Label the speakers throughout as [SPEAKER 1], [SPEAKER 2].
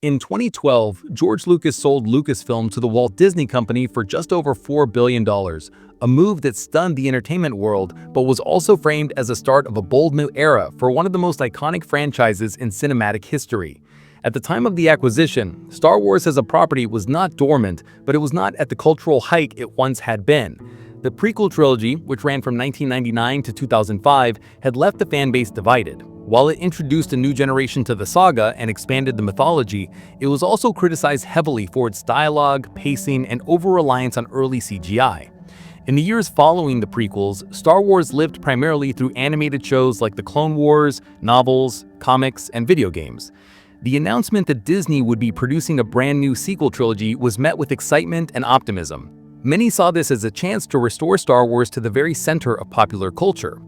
[SPEAKER 1] In 2012, George Lucas sold Lucasfilm to the Walt Disney Company for just over $4 billion, a move that stunned the entertainment world but was also framed as a start of a bold new era for one of the most iconic franchises in cinematic history. At the time of the acquisition, Star Wars as a property was not dormant, but it was not at the cultural height it once had been. The prequel trilogy, which ran from 1999 to 2005, had left the fan base divided. While it introduced a new generation to the saga and expanded the mythology, it was also criticized heavily for its dialogue, pacing, and over-reliance on early CGI. In the years following the prequels, Star Wars lived primarily through animated shows like The Clone Wars, novels, comics, and video games. The announcement that Disney would be producing a brand new sequel trilogy was met with excitement and optimism. Many saw this as a chance to restore Star Wars to the very center of popular culture.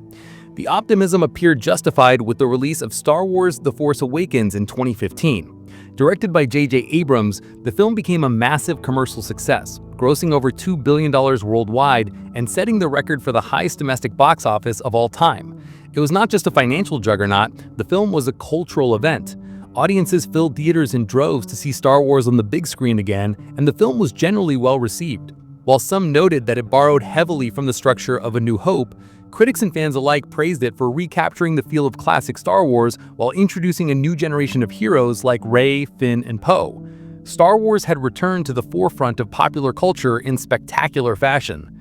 [SPEAKER 1] The optimism appeared justified with the release of Star Wars: The Force Awakens in 2015. Directed by J.J. Abrams, the film became a massive commercial success, grossing over $2 billion worldwide and setting the record for the highest domestic box office of all time. It was not just a financial juggernaut, the film was a cultural event. Audiences filled theaters in droves to see Star Wars on the big screen again, and the film was generally well received. While some noted that it borrowed heavily from the structure of A New Hope, critics and fans alike praised it for recapturing the feel of classic Star Wars while introducing a new generation of heroes like Rey, Finn, and Poe. Star Wars had returned to the forefront of popular culture in spectacular fashion.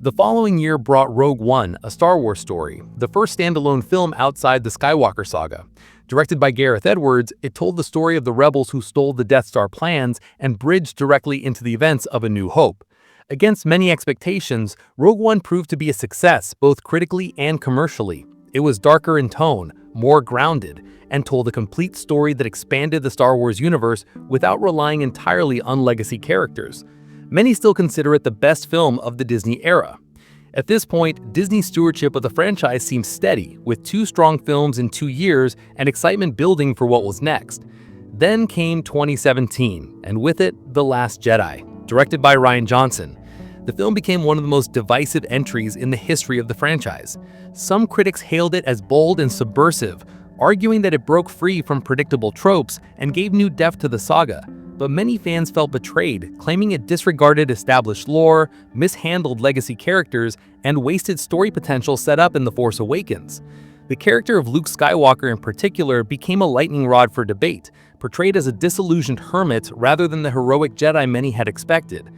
[SPEAKER 1] The following year brought Rogue One, a Star Wars story, the first standalone film outside the Skywalker saga. Directed by Gareth Edwards, it told the story of the rebels who stole the Death Star plans and bridged directly into the events of A New Hope. Against many expectations, Rogue One proved to be a success both critically and commercially. It was darker in tone, more grounded, and told a complete story that expanded the Star Wars universe without relying entirely on legacy characters. Many still consider it the best film of the Disney era. At this point, Disney's stewardship of the franchise seemed steady, with 2 strong films in 2 years and excitement building for what was next. Then came 2017, and with it, The Last Jedi, directed by Rian Johnson. The film became one of the most divisive entries in the history of the franchise. Some critics hailed it as bold and subversive, arguing that it broke free from predictable tropes and gave new depth to the saga. But many fans felt betrayed, claiming it disregarded established lore, mishandled legacy characters, and wasted story potential set up in The Force Awakens. The character of Luke Skywalker in particular became a lightning rod for debate, portrayed as a disillusioned hermit rather than the heroic Jedi many had expected.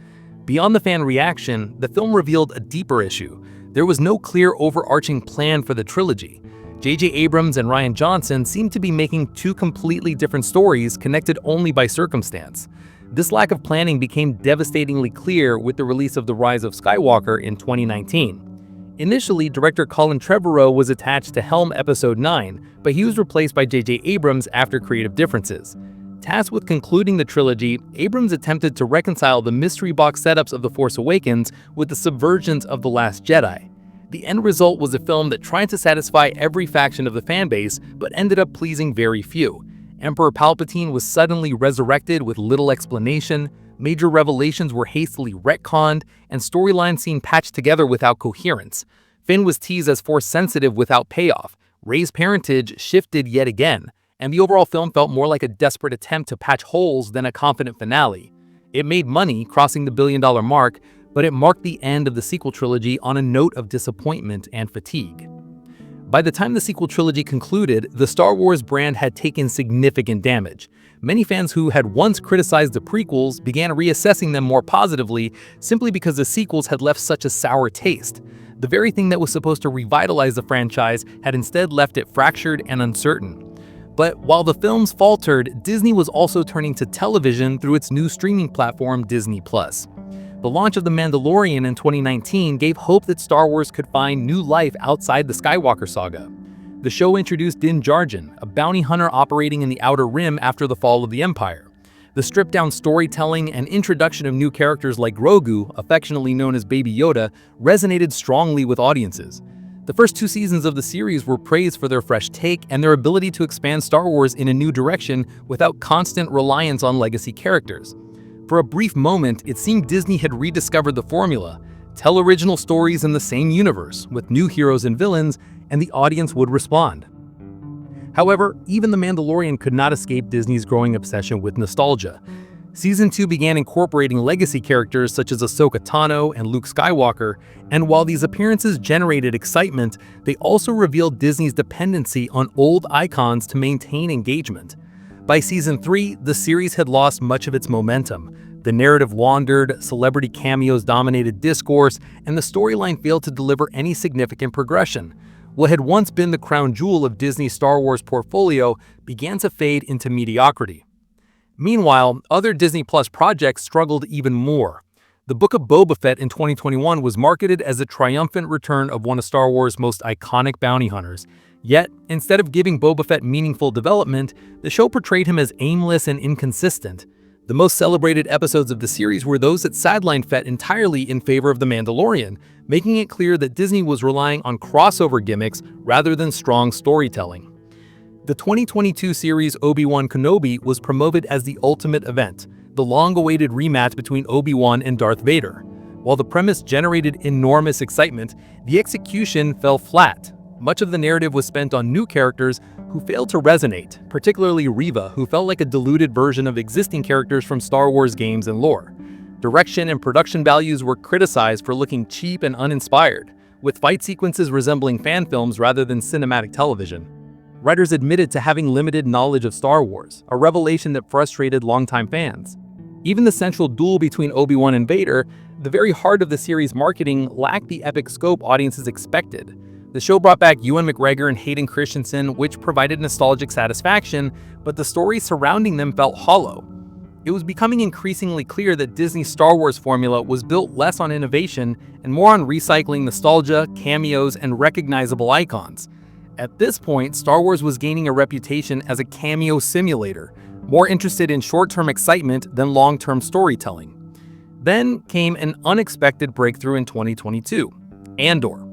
[SPEAKER 1] Beyond the fan reaction, the film revealed a deeper issue. There was no clear overarching plan for the trilogy. J.J. Abrams and Rian Johnson seemed to be making 2 completely different stories connected only by circumstance. This lack of planning became devastatingly clear with the release of The Rise of Skywalker in 2019. Initially, director Colin Trevorrow was attached to helm Episode 9, but he was replaced by J.J. Abrams after creative differences. Tasked with concluding the trilogy, Abrams attempted to reconcile the mystery box setups of The Force Awakens with the subversions of The Last Jedi. The end result was a film that tried to satisfy every faction of the fanbase, but ended up pleasing very few. Emperor Palpatine was suddenly resurrected with little explanation, major revelations were hastily retconned, and storylines seemed patched together without coherence. Finn was teased as Force-sensitive without payoff, Rey's parentage shifted yet again, and the overall film felt more like a desperate attempt to patch holes than a confident finale. It made money, crossing the billion-dollar mark, but it marked the end of the sequel trilogy on a note of disappointment and fatigue. By the time the sequel trilogy concluded, the Star Wars brand had taken significant damage. Many fans who had once criticized the prequels began reassessing them more positively simply because the sequels had left such a sour taste. The very thing that was supposed to revitalize the franchise had instead left it fractured and uncertain. But while the films faltered, Disney was also turning to television through its new streaming platform, Disney+. The launch of The Mandalorian in 2019 gave hope that Star Wars could find new life outside the Skywalker saga. The show introduced Din Djarin, a bounty hunter operating in the Outer Rim after the fall of the Empire. The stripped-down storytelling and introduction of new characters like Grogu, affectionately known as Baby Yoda, resonated strongly with audiences. The first 2 seasons of the series were praised for their fresh take and their ability to expand Star Wars in a new direction without constant reliance on legacy characters. For a brief moment, it seemed Disney had rediscovered the formula: tell original stories in the same universe, with new heroes and villains, and the audience would respond. However, even The Mandalorian could not escape Disney's growing obsession with nostalgia. Season 2 began incorporating legacy characters such as Ahsoka Tano and Luke Skywalker, and while these appearances generated excitement, they also revealed Disney's dependency on old icons to maintain engagement. By Season 3, the series had lost much of its momentum. The narrative wandered, celebrity cameos dominated discourse, and the storyline failed to deliver any significant progression. What had once been the crown jewel of Disney's Star Wars portfolio began to fade into mediocrity. Meanwhile, other Disney Plus projects struggled even more. The Book of Boba Fett in 2021 was marketed as a triumphant return of one of Star Wars' most iconic bounty hunters. Yet, instead of giving Boba Fett meaningful development, the show portrayed him as aimless and inconsistent. The most celebrated episodes of the series were those that sidelined Fett entirely in favor of The Mandalorian, making it clear that Disney was relying on crossover gimmicks rather than strong storytelling. The 2022 series Obi-Wan Kenobi was promoted as the ultimate event, the long-awaited rematch between Obi-Wan and Darth Vader. While the premise generated enormous excitement, the execution fell flat. Much of the narrative was spent on new characters who failed to resonate, particularly Reva, who felt like a diluted version of existing characters from Star Wars games and lore. Direction and production values were criticized for looking cheap and uninspired, with fight sequences resembling fan films rather than cinematic television. Writers admitted to having limited knowledge of Star Wars, a revelation that frustrated longtime fans. Even the central duel between Obi-Wan and Vader, the very heart of the series' marketing, lacked the epic scope audiences expected. The show brought back Ewan McGregor and Hayden Christensen, which provided nostalgic satisfaction, but the stories surrounding them felt hollow. It was becoming increasingly clear that Disney's Star Wars formula was built less on innovation and more on recycling nostalgia, cameos, and recognizable icons. At this point, Star Wars was gaining a reputation as a cameo simulator, more interested in short-term excitement than long-term storytelling. Then came an unexpected breakthrough in 2022, Andor.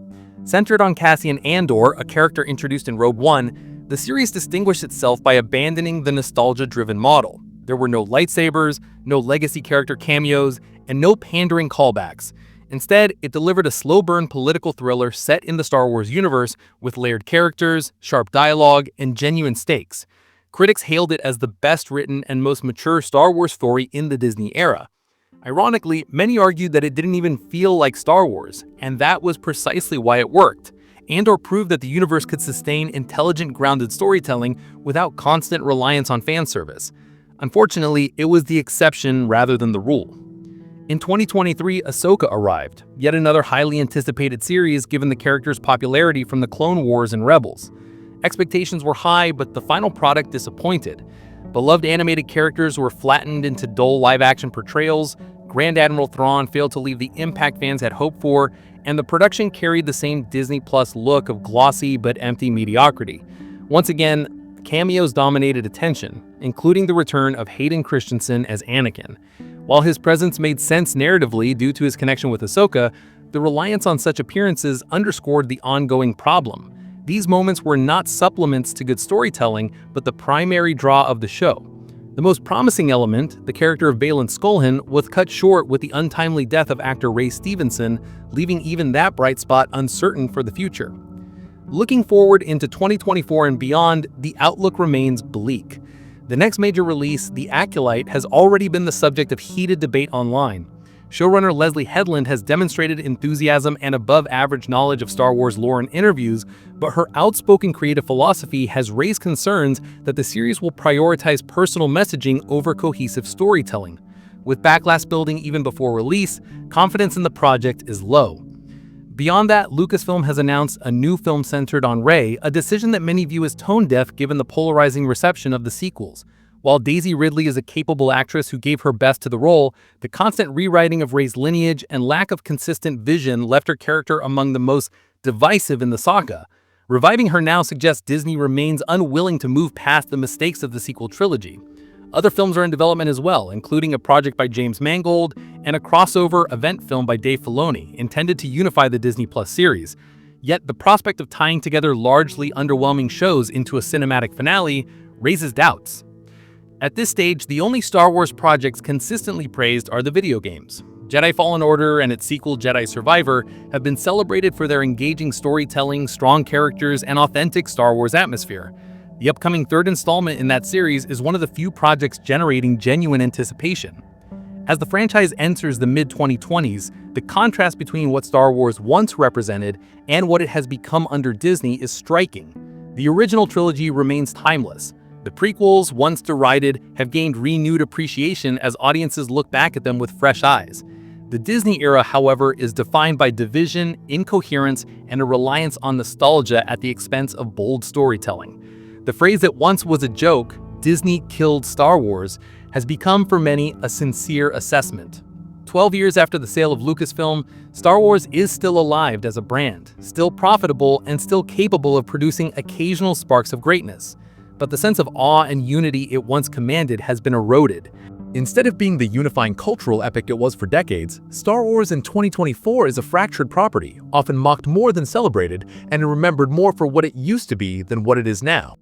[SPEAKER 1] Centered on Cassian Andor, a character introduced in Rogue One, the series distinguished itself by abandoning the nostalgia-driven model. There were no lightsabers, no legacy character cameos, and no pandering callbacks. Instead, it delivered a slow-burn political thriller set in the Star Wars universe with layered characters, sharp dialogue, and genuine stakes. Critics hailed it as the best-written and most mature Star Wars story in the Disney era. Ironically, many argued that it didn't even feel like Star Wars, and that was precisely why it worked. Andor proved that the universe could sustain intelligent, grounded storytelling without constant reliance on fan service. Unfortunately, it was the exception rather than the rule. In 2023, Ahsoka arrived, yet another highly anticipated series given the character's popularity from the Clone Wars and Rebels. Expectations were high, but the final product disappointed. Beloved animated characters were flattened into dull live-action portrayals, Grand Admiral Thrawn failed to leave the impact fans had hoped for, and the production carried the same Disney Plus look of glossy but empty mediocrity. Once again, cameos dominated attention, including the return of Hayden Christensen as Anakin. While his presence made sense narratively due to his connection with Ahsoka, the reliance on such appearances underscored the ongoing problem. These moments were not supplements to good storytelling, but the primary draw of the show. The most promising element, the character of Baylan Skollin, was cut short with the untimely death of actor Ray Stevenson, leaving even that bright spot uncertain for the future. Looking forward into 2024 and beyond, the outlook remains bleak. The next major release, The Acolyte, has already been the subject of heated debate online. Showrunner Leslie Headland has demonstrated enthusiasm and above-average knowledge of Star Wars lore in interviews, but her outspoken creative philosophy has raised concerns that the series will prioritize personal messaging over cohesive storytelling. With backlash building even before release, confidence in the project is low. Beyond that, Lucasfilm has announced a new film centered on Rey, a decision that many view as tone-deaf given the polarizing reception of the sequels. While Daisy Ridley is a capable actress who gave her best to the role, the constant rewriting of Rey's lineage and lack of consistent vision left her character among the most divisive in the saga. Reviving her now suggests Disney remains unwilling to move past the mistakes of the sequel trilogy. Other films are in development as well, including a project by James Mangold and a crossover event film by Dave Filoni, intended to unify the Disney Plus series. Yet the prospect of tying together largely underwhelming shows into a cinematic finale raises doubts. At this stage, the only Star Wars projects consistently praised are the video games. Jedi Fallen Order and its sequel Jedi Survivor have been celebrated for their engaging storytelling, strong characters, and authentic Star Wars atmosphere. The upcoming third installment in that series is one of the few projects generating genuine anticipation. As the franchise enters the mid-2020s, the contrast between what Star Wars once represented and what it has become under Disney is striking. The original trilogy remains timeless. The prequels, once derided, have gained renewed appreciation as audiences look back at them with fresh eyes. The Disney era, however, is defined by division, incoherence, and a reliance on nostalgia at the expense of bold storytelling. The phrase that once was a joke, "Disney killed Star Wars," has become for many a sincere assessment. 12 years after the sale of Lucasfilm, Star Wars is still alive as a brand, still profitable and still capable of producing occasional sparks of greatness. But the sense of awe and unity it once commanded has been eroded.
[SPEAKER 2] Instead of being the unifying cultural epic it was for decades, Star Wars in 2024 is a fractured property, often mocked more than celebrated, and remembered more for what it used to be than what it is now.